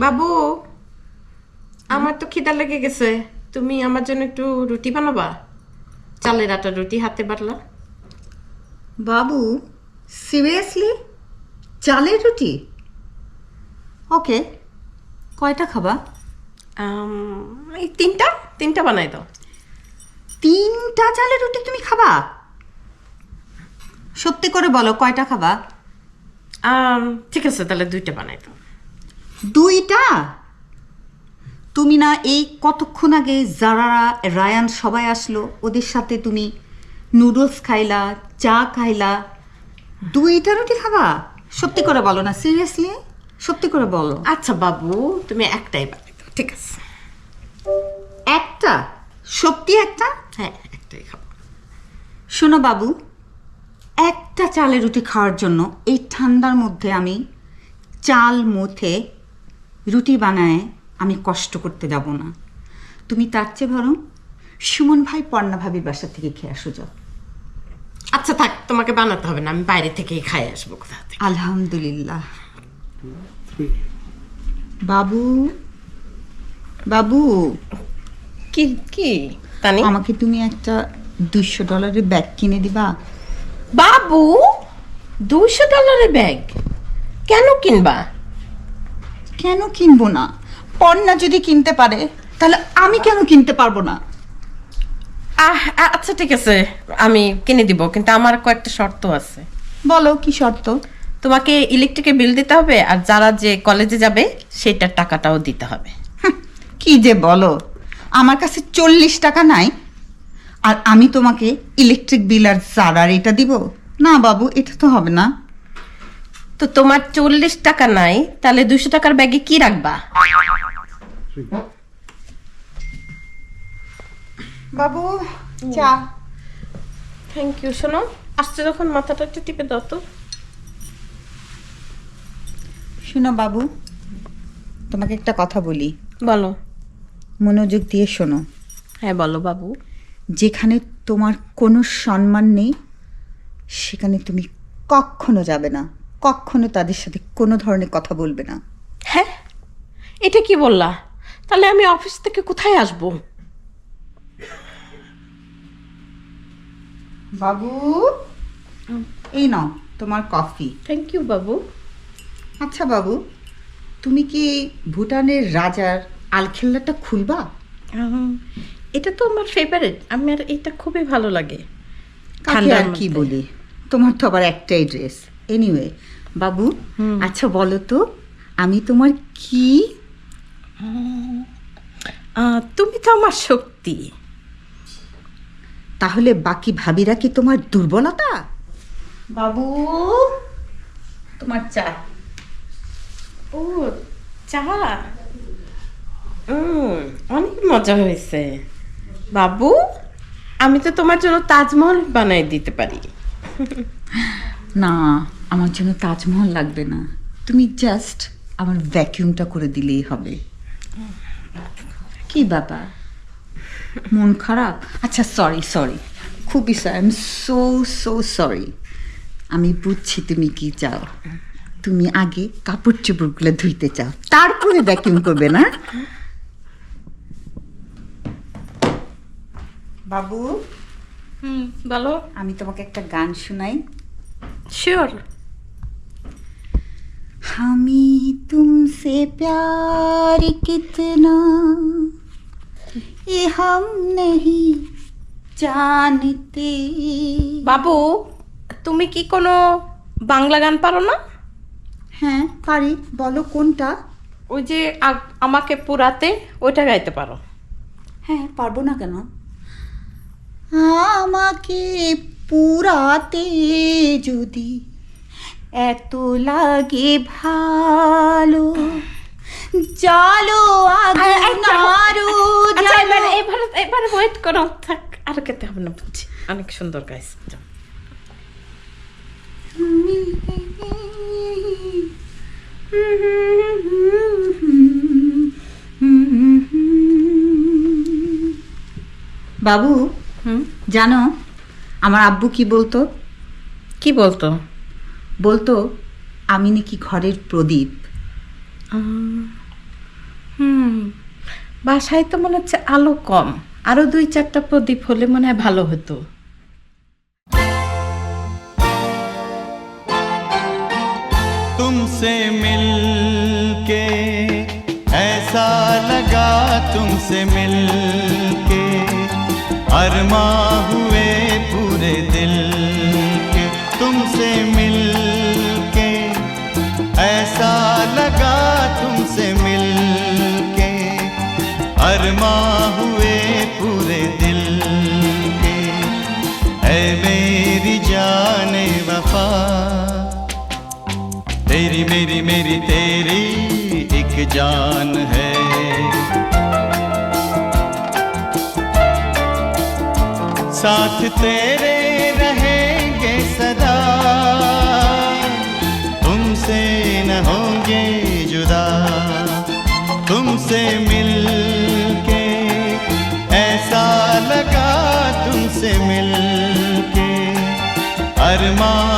বাবু, আমার তো খিদা লেগে গেছে। তুমি আমার জন্য একটু রুটি বানাবা? চালের আটা রুটি হাতে বাটলা। বাবু, সিরিয়াসলি? চালের রুটি? ওকে, কয়টা খাবা? এই তিনটা তিনটা বানাই দাও। 3টা চালের রুটি তুমি খাবা? সত্যি করে বলো, কয়টা খাবা? ঠিক আছে, তাহলে 2টা বানাই দাও। 2টা? তুমি না এই কতক্ষণ আগে যারা রায়ান সবাই আসলো, ওদের সাথে তুমি নুডলস খাইলা, চা খাইলা, 2টা রুটি খাবা? সত্যি করে বলো না, সিরিয়াসলি সত্যি করে বলো। আচ্ছা বাবু, তুমি একটাই বানাই দাও, ঠিক আছে? একটা? সত্যি একটা? হ্যাঁ, একটাই খাবো। শোনো বাবু, একটা চালের রুটি খাওয়ার জন্য এই ঠান্ডার মধ্যে আমি চাল মুথে রুটি বানায় আমি কষ্ট করতে যাব না। তুমি তার চেয়ে বরং সুমন ভাই পর্ণা ভাবির বাসা থেকে খেয়ে আসো যাও। আচ্ছা থাক, তোমাকে বানাতে হবে না, আমি বাইরে থেকেই খাই আসবো কোথা থেকে। আলহামদুলিল্লাহ। বাবু, বাবু, কি কি তানি? আমাকে তুমি একটা $200 ব্যাগ কিনে দিবা? বাবু, $200 ব্যাগ কেন কিনবা? কেন কিনবো না? পর্ণা যদি কিনতে পারে তাহলে আমি কেন কিনতে পারবো না? আচ্ছা ঠিক আছে, আমি কিনে দিব, কিন্তু আমার কয়েকটা শর্ত আছে। বলো, কি শর্ত? তোমাকে ইলেকট্রিকের বিল দিতে হবে, আর যারা যে কলেজে যাবে সেটার টাকাটাও দিতে হবে। কি যে বলো, আমার কাছে 40 টাকা নাই আর আমি তোমাকে ইলেকট্রিক বিল আর সারার এটা দিব? না বাবু, এটা তো হবে না। তো তোমার 40 টাকা নাই, তাহলে 200 টাকার ব্যাগে কি রাখবা? বাবু, চা। Thank you. শোনো, আসছে যখন মাথাটা একটু টিপে দাও তো। শোনো বাবু, তোমাকে একটা কথা বলি, বলো। মনোযোগ দিয়ে শোনো। হ্যাঁ বলো বাবু। যেখানে তোমার কোনো সম্মান নেই সেখানে তুমি কখনো যাবে না, কখনো তাদের সাথে কোনো ধরনের কথা বলবে না। হ্যাঁ, এটা কি বললা? তাহলে আমি অফিস থেকে কোথায় আসবো? বাবু, এই নাও তোমার কফি। থ্যাংক ইউ বাবু। আচ্ছা বাবু, তুমি কি ভুটানের রাজার আলখেল্লাটা খুলবা? এটা তো আমার ফেভারিট, আমার এটা খুবই ভালো লাগে। কাকে ঠান্ডার আর কি মধ্যে। বলি, তোমার তো আবার একটাই ড্রেস। এনিওয়ে বাবু, আচ্ছা বলো তো, আমি তোমার কি? তুমি তো আমার শক্তি। তাহলে বাকি ভাবিরা কি তোমার দুর্বলতা? বাবু, তোমার চা। ও, চা। অনেক মজা হয়েছে বাবু। আমি তো তোমার জন্য তাজমহল বানাই দিতে পারি। না, আমার জন্য তাজমহল লাগবে না, তুমি জাস্ট আমার ভ্যাকিউমটা করে দিলেই হবে। কি ব্যাপার, মন খারাপ? আচ্ছা সরি সরি, খুবই sorry, I am so so sorry. আমি বুঝছি তুমি কি চাও। তুমি আগে কাপড় চোপড়গুলো ধুইতে চাও, তারপরে ভ্যাকিউম করবে না? বাবু, বলো। আমি তোমাকে একটা গান শোনাই। শিওর। हमी तुमसे प्यार कितना ये हम नहीं जानते। বাবু, তুমি কি কোনো বাংলা গান পারো না? হ্যাঁ পারি, বলো কোনটা? ওই যে আমাকে পুরাতে, ওইটা গাইতে পারো? হ্যাঁ পারবো না কেন। আমাকে পুরাতে যদি এত লাগে ভালো, চলো আগুন আরো জ্বালো। এবারে ওয়েট করো, থাক, আর খেতে হবে না, বুঝছি। অনেক সুন্দর গাইছ। বাবু, জানো আমার আব্বু কি বলতো? কি বলতো? বলতো আমি নাকি ঘরের প্রদীপ। বাসায় তো মনে হচ্ছে আলো কম, আরো 2-4টা প্রদীপ হলে মনে হয় ভালো হতো। तुमसे मिलके ऐसा लगा, तुमसे मिलके अरमां हुए पूरे दिल के। तुमसे मिलके ऐसा लगा, तुमसे मिलके अरमां हुए पूरे दिल के। ऐ मेरी जाने वफा, तेरी मेरी मेरी तेरी एक जान है। साथ तेरे रहेंगे सदा, तुमसे न होंगे जुदा। तुमसे मिलके ऐसा लगा, तुमसे मिलके अरमां